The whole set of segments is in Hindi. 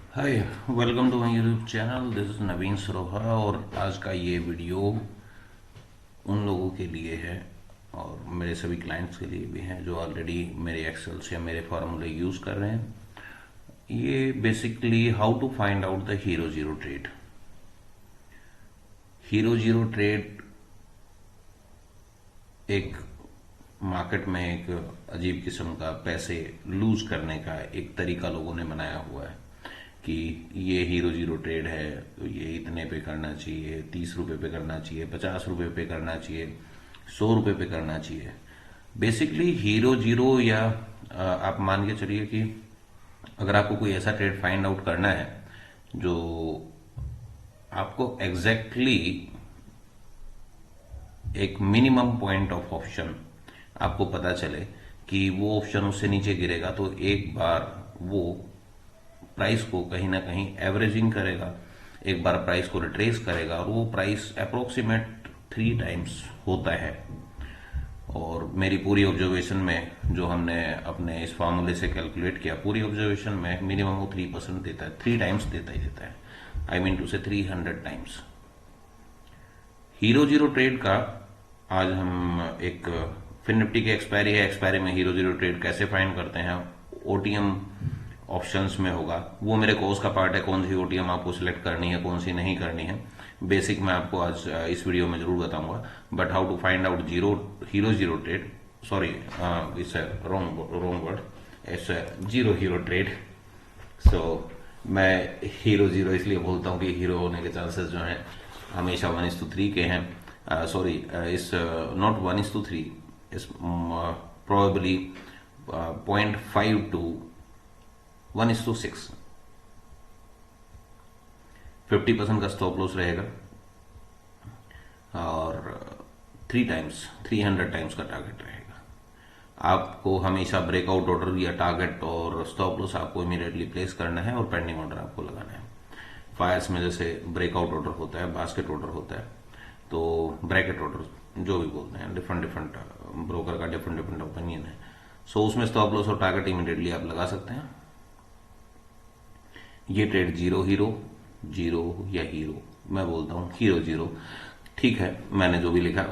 Hi, welcome to my YouTube channel. This is Naveen Saroha और आज का ये वीडियो उन लोगों के लिए है और मेरे सभी क्लाइंट्स के लिए भी है जो ऑलरेडी मेरे एक्सेल्स या मेरे फार्मूले यूज़ कर रहे हैं। ये basically how to find out the hero zero trade. Hero zero trade एक मार्केट में एक अजीब किस्म का पैसे लूज करने का एक तरीका लोगों ने बनाया हुआ है कि ये हीरो जीरो ट्रेड है तो ये इतने पे करना चाहिए, 30 रुपए पे करना चाहिए, 50 रुपए पे करना चाहिए, 100 रुपए पे करना चाहिए। बेसिकली हीरो जीरो या आप मान के चलिए कि अगर आपको कोई ऐसा ट्रेड फाइंड आउट करना है जो आपको एग्जैक्टली एक मिनिमम पॉइंट ऑफ ऑप्शन आपको पता चले कि वो ऑप्शन उससे नीचे गिरेगा तो एक बार वो प्राइस को कहीं ना कहीं एवरेजिंग करेगा, एक बार प्राइस को रिट्रेस करेगा और वो प्राइस अप्रोक्सीमेट 3 टाइम्स होता है। और मेरी पूरी ऑब्जर्वेशन में जो हमने अपने इस फार्मूले से कैलकुलेट किया, पूरी ऑब्जर्वेशन में मिनिमम वो 3% देता है, 3 टाइम्स देता ही देता है। आई मीन टू से 300 टाइम्स। हीरो जीरो ट्रेड का आज हम एक फिन निफ्टी की एक्सपायरी है, एक्सपायरी में हीरो जीरो ट्रेड कैसे फाइंड करते हैं ओटीएम ऑप्शंस में होगा। वो मेरे कोर्स का पार्ट है, कौन सी ओटीएम आपको सिलेक्ट करनी है, कौन सी नहीं करनी है। बेसिक मैं आपको आज इस वीडियो में जरूर बताऊंगा। But how to find out hero zero trade, sorry it's wrong word, it's zero hero trade. So मैं हीरो जीरो इसलिए बोलता हूँ कि हीरो होने के चांसेस जो हैं हमेशा 1:3 के हैं। सॉरी, इस नॉट 1:3, इस प्रोबेबली 0.5 to 1:6। 50% का स्टॉप लॉस रहेगा और 3 टाइम्स 300 टाइम्स का टारगेट रहेगा। आपको हमेशा ब्रेकआउट ऑर्डर या टारगेट और स्टॉप लॉस आपको इमीडिएटली प्लेस करना है और पेंडिंग ऑर्डर आपको लगाना है। फायर्स में जैसे ब्रेकआउट ऑर्डर होता है, बास्केट ऑर्डर होता है, तो ब्रैकेट ऑर्डर जो भी बोलते हैं, डिफरेंट डिफरेंट ब्रोकर का डिफरेंट डिफरेंट ओपिनियन है। सो उसमें स्टॉप लॉस और टारगेट इमीडिएटली आप लगा सकते हैं। ये ट्रेड जीरो हीरो, जीरो या हीरो, मैं बोलता हूँ हीरो जीरो, ठीक है। मैंने जो भी लिखा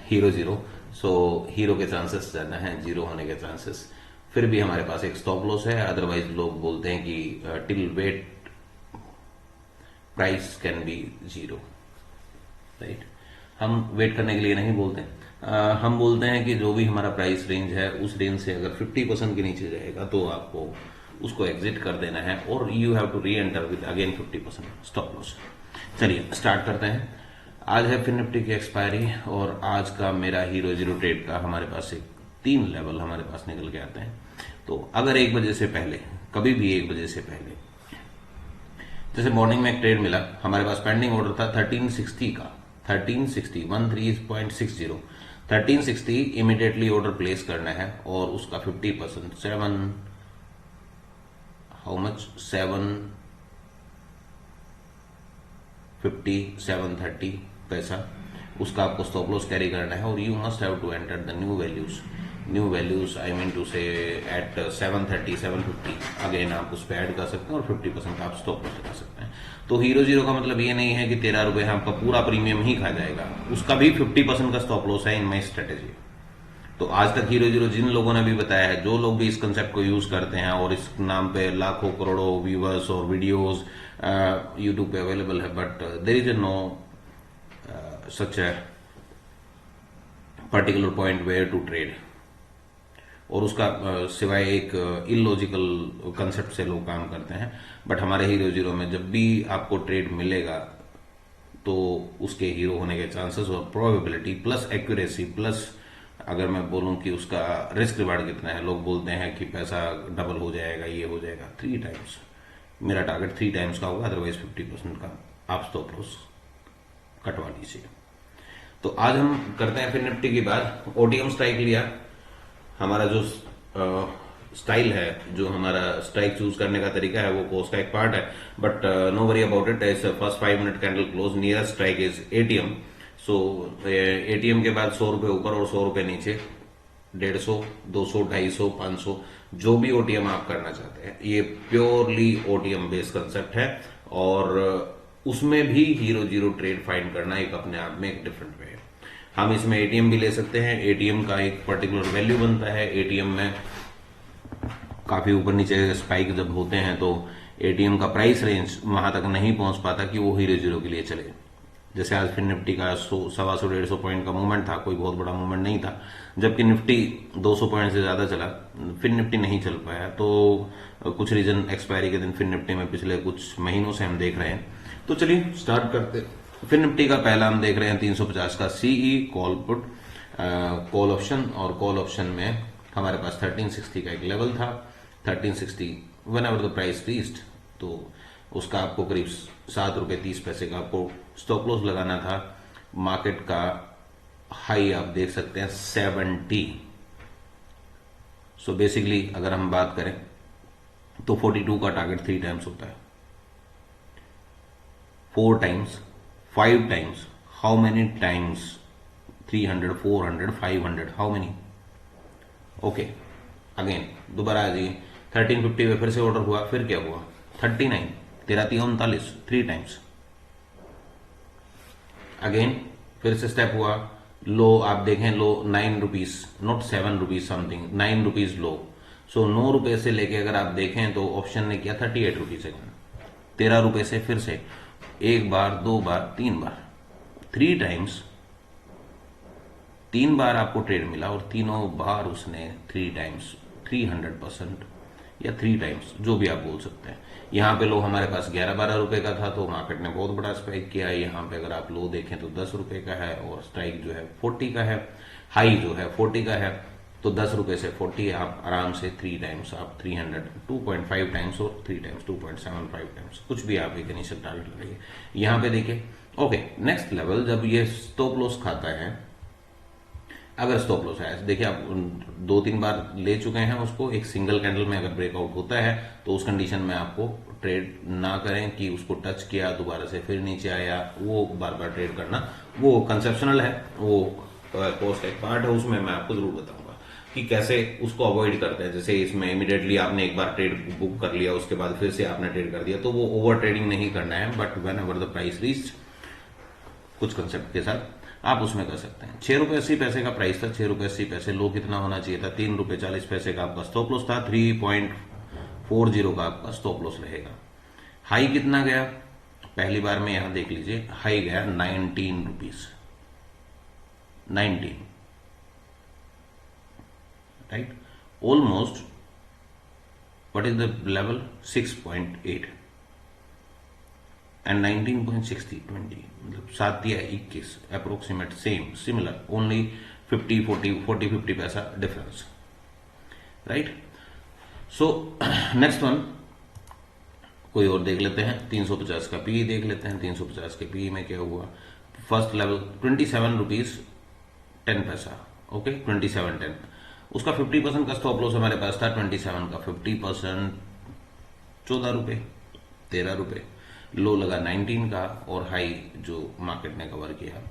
हीरो जीरो। सो हीरो के चांसेस ज्यादा हैं जीरो होने के चांसेस। फिर भी हमारे पास एक स्टॉप लॉस है, अदरवाइज लोग बोलते हैं कि till wait price can be zero, right. हम वेट करने के लिए नहीं बोलते, हम बोलते हैं कि जो भी हमारा प्राइस रेंज है उस रेंज से अगर 50% के नीचे जाएगा तो आपको उसको एग्जिट कर देना है और you have to re enter with again 50% stop loss. चलिए स्टार्ट करते हैं। आज है फिन निफ्टी की एक्सपायरी और आज का मेरा हीरो जीरो ट्रेड का हमारे पास एक 3 लेवल हमारे पास निकल के आते हैं। तो अगर 1 बजे से पहले, कभी भी 1 बजे से पहले, जैसे मॉर्निंग में एक ट्रेड मिला, हमारे पास पेंडिंग ऑर्डर था 1360 का, 1360 13.60, 1360 इमीडिएटली ऑर्डर प्लेस करना है और उसका 50% 7, हाउ मच, 750 730 पैसा, उसका आपको स्टॉप लॉस कैरी करना है और you must have to enter the new values I mean to say at 730 750। Again आप उस पर ऐड कर सकते हैं और 50% आप स्टॉप लॉस लगा सकते हैं। तो हीरो जीरो का मतलब ये नहीं है कि 13 रुपए आपका पूरा प्रीमियम ही खा जाएगा, उसका भी 50% का स्टॉप लॉस है इन माई स्ट्रेटेजी। तो आज तक हीरो जीरो जिन लोगों ने भी बताया है, जो लोग भी इस कंसेप्ट को यूज करते हैं और इस नाम पे लाखों करोड़ों व्यूवर्स और वीडियोस यूट्यूब पे अवेलेबल है, but there is a no such a particular point where to trade. और उसका सिवाय एक इलॉजिकल कंसेप्ट से लोग काम करते हैं। बट हमारे हीरो जीरो में जब भी आपको ट्रेड मिलेगा तो उसके हीरो होने के चांसेस और प्रोबेबिलिटी प्लस एक्यूरेसी प्लस, अगर मैं बोलूं कि उसका रिस्क रिवार्ड कितना है, लोग बोलते हैं कि पैसा डबल हो जाएगा, ये हो जाएगा, 3 टाइम्स। मेरा टारगेट 3 टाइम्स का होगा, अदरवाइज 50% का आप स्टॉप लॉस कटवा लीजिए। तो आज हम करते हैं फिर निफ्टी की बात। ओटीएम स्ट्राइक लिया, हमारा जो स्टाइल है, जो हमारा स्ट्राइक चूज करने का तरीका है, वो कोर्स का एक पार्ट है। But no worry about it, is first 5 minute candle close, nearest strike is ATM. So ATM के बाद 100 रुपए ऊपर और 100 रुपए नीचे, 150, 200, 250, 500 जो भी ओटीएम आप करना चाहते हैं, ये प्योरली ओटीएम बेस्ड कंसेप्ट है, और उसमें भी हीरो जीरो ट्रेड फाइंड करना एक अपने आप में एक डिफरेंट वे है। हम इसमें एटीएम भी ले सकते हैं, एटीएम का एक पर्टिकुलर वैल्यू बनता है, एटीएम में काफी ऊपर नीचे स्पाइक जब होते हैं तो एटीएम का प्राइस रेंज वहां तक नहीं पहुंच पाता कि वो हीरो जीरो के लिए चले। जैसे आज फिर निफ्टी का 100 150 पॉइंट का मूवमेंट था, कोई बहुत बड़ा मूवमेंट नहीं था, जबकि निफ्टी 200 पॉइंट से ज्यादा चला, फिर निफ्टी नहीं चल पाया। तो कुछ रीजन एक्सपायरी के दिन फिर निफ्टी में पिछले कुछ महीनों से हम देख रहे हैं। तो चलिए स्टार्ट करते। फिर निफ्टी का पहला हम देख रहे हैं 350 का CE call put call option, और कॉल ऑप्शन में हमारे पास 1360 का एक लेवल था। 1360 whenever the price reached, तो उसका आपको करीब 7 रुपए 30 पैसे का आपको स्टॉप लॉस लगाना था। मार्केट का हाई आप देख सकते हैं 70। सो बेसिकली अगर हम बात करें तो 42 का टारगेट 3 टाइम्स होता है, 4 times, 5 times, how many times? 300, 400, 500, how many? Okay, again दोबारा आ जाइए। 1350 में फिर से ऑर्डर हुआ, फिर क्या हुआ? 39, 1339, 3 टाइम्स। अगेन फिर से स्टेप हुआ, लो आप देखें, low 9 rupees, not 7 rupees something, 9 rupees low. So 9 रुपए से लेके अगर आप देखें तो ऑप्शन ने किया 38 रुपीज से, 13 रुपए से फिर से एक बार, 2 बार, 3 बार, 3 टाइम्स, 3 बार आपको ट्रेड मिला, और तीनों बार उसने 3 टाइम्स, 300% या 3 टाइम्स, जो भी आप बोल सकते हैं। यहाँ पे लो हमारे पास 11-12 रुपए का था, तो मार्केट ने बहुत बड़ा स्पाइक किया है। यहाँ पे अगर आप लो देखें तो 10 रुपए का है, और स्ट्राइक जो है 40 का है, हाई जो है 40 का है। तो 10 रुपए से 40 आप आराम से 3 टाइम्स, आप 300, 2.5 टाइम्स, और 3 टाइम्स 2.75 टाइम्स, कुछ भी आप एक इनिशियल टारगेट लगाइए। यहाँ पे देखिए, ओके, नेक्स्ट लेवल जब ये स्टॉप लॉस खाता है, अगर स्टॉप लॉस है, देखिए आप 2-3 बार ले चुके हैं उसको, एक सिंगल कैंडल में अगर ब्रेकआउट होता है तो उस कंडीशन में आपको ट्रेड ना करें कि उसको टच किया दोबारा से फिर नीचे आया, वो बार बार ट्रेड करना वो कंसेप्शनल है, वो कोर्स का एक पार्ट है, उसमें मैं आपको जरूर बताऊंगा कि कैसे उसको अवॉइड करते हैं। जैसे इसमें इमीडिएटली आपने एक बार ट्रेड बुक कर लिया, उसके बाद फिर से आपने ट्रेड कर दिया, तो वो ओवर ट्रेडिंग नहीं करना है, but when ever the price reach, कुछ कंसेप्ट के साथ आप उसमें कर सकते हैं। 6 रुपए 80 पैसे का प्राइस था, 6 रुपए 80 पैसे। लो कितना होना चाहिए था? 3 रुपए 40 पैसे का आपका स्टॉप लॉस था, 3.40 का आपका स्टॉप लॉस रहेगा। हाई कितना गया? पहली बार में यहां देख लीजिए, हाई गया 19 rupees, 19, right, almost. What is the level? 6.8 and 19.60, 20, मतलब 7 या 21, अप्रोक्सीमेट सेम, सिमिलर, ओनली 50 पैसा difference, right. So next one कोई और देख लेते हैं, 350 का पी देख लेते हैं। 350 के पी में क्या हुआ? फर्स्ट लेवल 27 रुपीज 10 पैसा, ओके, 27.10। उसका 50% का स्टॉप लॉस हमारे पास था, 27 का 50%, 14 रुपए, 13 रुपए। लो लगा 19 का, और हाई जो मार्केट ने कवर किया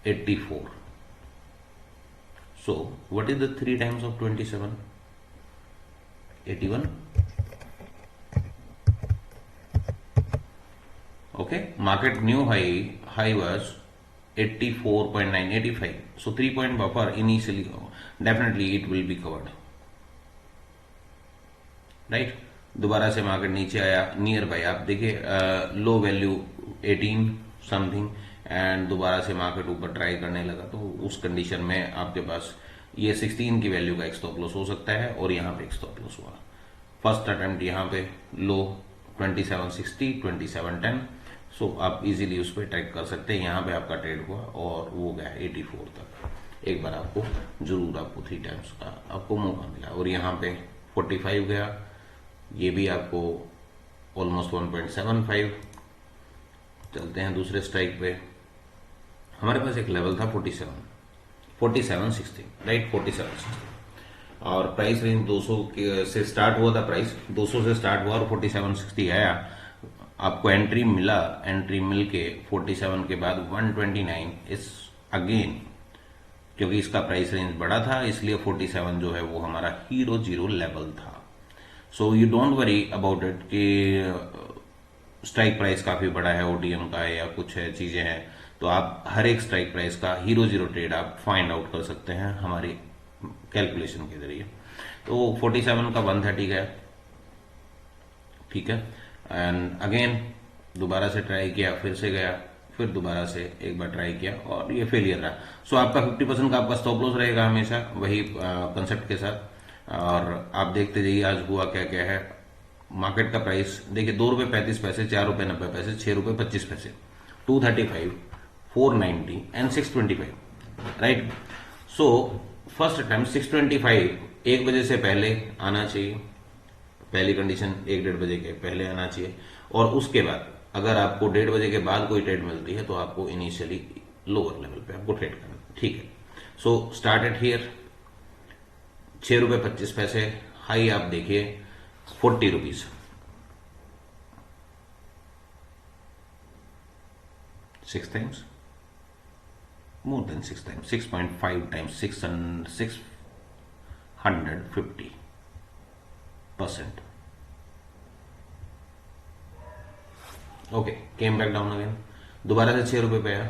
84। So what is the 3 times of 27? 81। Okay, market new high was 84.9, 85। So 3 point buffer initially, definitely it will be covered, right. दोबारा से मार्केट नीचे आया, नियर बाय आप देखिए, लो वैल्यू 18 समथिंग, एंड दोबारा से मार्केट ऊपर ट्राई करने लगा, तो उस कंडीशन में आपके पास ये 16 की वैल्यू का एक स्टॉप लॉस हो सकता है, और यहां पे एक स्टॉप लॉस हुआ। फर्स्ट अटेम्प्ट यहां पे लो 2760, 2710। सो आप इजीली उस पर ट्रैक कर सकते हैं। यहां पे आपका ट्रेड हुआ और वो गया 84 तक। एक बार आपको जरूर आपको 3 टाइम्स का आपको मौका मिला, और यहां पे 45 गया, ये भी आपको ऑलमोस्ट 1.75। चलते हैं दूसरे स्ट्राइक पे। हमारे पास एक लेवल था 4760, राइट, 4760, और प्राइस रेंज 200 से स्टार्ट हुआ था, प्राइस 200 से स्टार्ट हुआ और 4760 आया। आपको एंट्री मिला, एंट्री मिल के 47 के बाद 129 इस अगेन, क्योंकि इसका प्राइस रेंज बड़ा था इसलिए 47 जो है वो हमारा हीरो जीरो लेवल था। So you don't worry about it कि स्ट्राइक प्राइस काफी बड़ा है ओटीएम का है या कुछ है चीजें हैं, तो आप हर एक स्ट्राइक प्राइस का हीरो जीरो ट्रेड आप फाइंड आउट कर सकते हैं हमारी कैलकुलेशन के जरिए। तो 47 का 130 गया, ठीक है, एंड अगेन दोबारा से ट्राई किया, फिर से गया, फिर दोबारा से एक बार ट्राई किया और ये फेलियर रहा। सो आपका 50% का आपका स्टॉप लॉस रहेगा हमेशा वही कंसेप्ट के साथ। और आप देखते जाइए आज हुआ क्या क्या है। मार्केट का प्राइस देखिए, ₹2.35, ₹4.90, ₹6.25, 235, 490 and 625, right. So first attempt 625 1 बजे से पहले आना चाहिए, पहली कंडीशन 1-1:30 बजे के पहले आना चाहिए। और उसके बाद अगर आपको 1:30 बजे के बाद कोई ट्रेड मिलती है तो आपको इनिशियली लोअर लेवल पे आपको ट्रेड करना, ठीक है। सो स्टार्टेड हियर ₹6.25, हाई आप देखिए 40 rupees, 6 times, more than 6 times, 6.5 times, 650%। Okay, came back down again, दोबारा से ₹6 पे आया,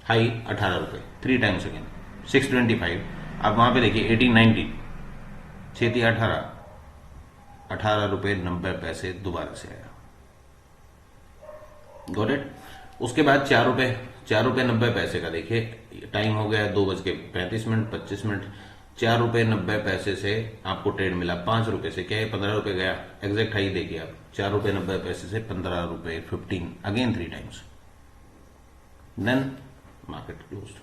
हाई ₹18, 3 टाइम्स अगेन 625। अब वहां पे देखिए 1890, 18 रुपए 90 पैसे दोबारा से आया, गॉट इट। उसके बाद ₹4.90 का देखिए टाइम हो गया 2:35, 25 मिनट, ₹4.90 से आपको ट्रेड मिला ₹5 से, क्या है ₹15 गया, एग्जैक्ट हाई देखिए आप, ₹4.90 से ₹15.15, again 3 times, then market closed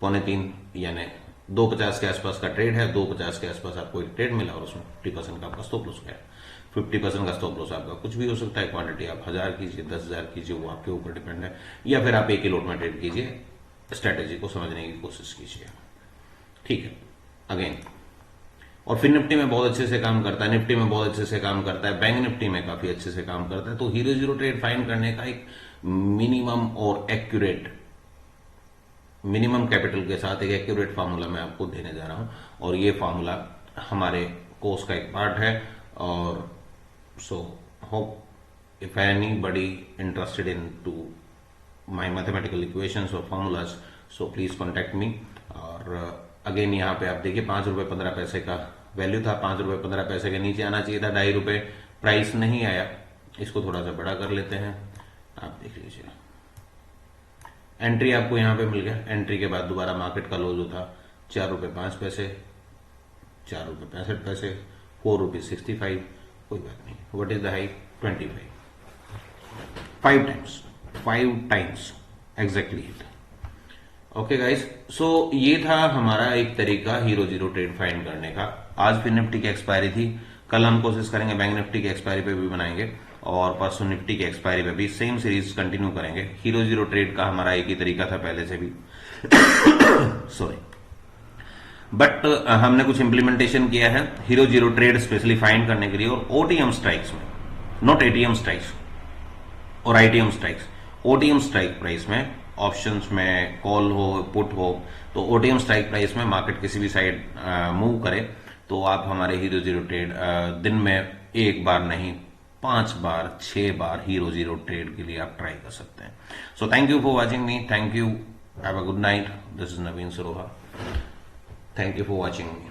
2:45 यानी 2:50 के आसपास का ट्रेड है, 2:50 के आसपास आपको एक ट्रेड मिला और उसमें 50% का आपका स्टॉप लॉस गया। 50% का स्टॉप लॉस आपका कुछ भी हो सकता है, क्वांटिटी आप 1000 कीजिए, 10,000 कीजिए, वो आपके ऊपर डिपेंड है, या फिर आप एक ही लोट में ट्रेड कीजिए, स्ट्रेटेजी को समझने की कोशिश कीजिए, ठीक है। अगेन और फिर निफ्टी में बहुत अच्छे से काम करता है, निफ्टी में बहुत अच्छे से काम करता है, बैंक निफ्टी में काफी अच्छे से काम करता है। तो हीरो जीरो ट्रेड फाइंड करने का एक मिनिमम और एक्यूरेट, मिनिमम कैपिटल के साथ एक एक्यूरेट फार्मूला मैं आपको देने जा रहा हूं, और ये फार्मूला हमारे कोर्स का एक पार्ट है। और so hope if anybody interested in to my mathematical equations और formulas, so please contact me. और अगेन यहाँ पे आप देखिए ₹5.15 का वैल्यू था, ₹5.15 के नीचे आना चाहिए था, ₹2.5 प्राइस नहीं आया, इसको थोड़ा सा बड़ा कर लेते हैं, आप देख लीजिए। एंट्री आपको यहां पे मिल गया, एंट्री के बाद दोबारा मार्केट का लो जो था ₹4.05, ₹4.65, ₹4.65, कोई बात नहीं। What is the high? 25, 5 times exactly it. Okay guys, so ये था हमारा एक तरीका हीरो जीरो ट्रेड फाइंड करने का। आज फिर निफ्टी की एक्सपायरी थी, कल हम कोशिश करेंगे बैंक निफ्टी की एक्सपायरी पे भी बनाएंगे, और परसों निफ्टी की एक्सपायरी पे भी सेम सीरीज कंटिन्यू करेंगे। हीरो जीरो ट्रेड का हमारा एक ही तरीका था पहले से भी सॉरी, बट हमने कुछ इंप्लीमेंटेशन किया है hero zero trade specially find करने के लिए, और ओटीएम स्ट्राइक्स में, नॉट एटीएम स्ट्राइक्स और ITM strikes, OTM strike price में, ऑप्शंस में कॉल हो पुट हो, तो ओटीएम स्ट्राइक प्राइस में मार्केट किसी भी साइड मूव करे तो आप हमारे हीरो जीरो ट्रेड दिन में 1 बार नहीं 5 बार 6 बार हीरो जीरो ट्रेड के लिए आप ट्राई कर सकते हैं। So thank you for watching me, thank you, have a good night, this is Naveen Saroha, thank you for watching me.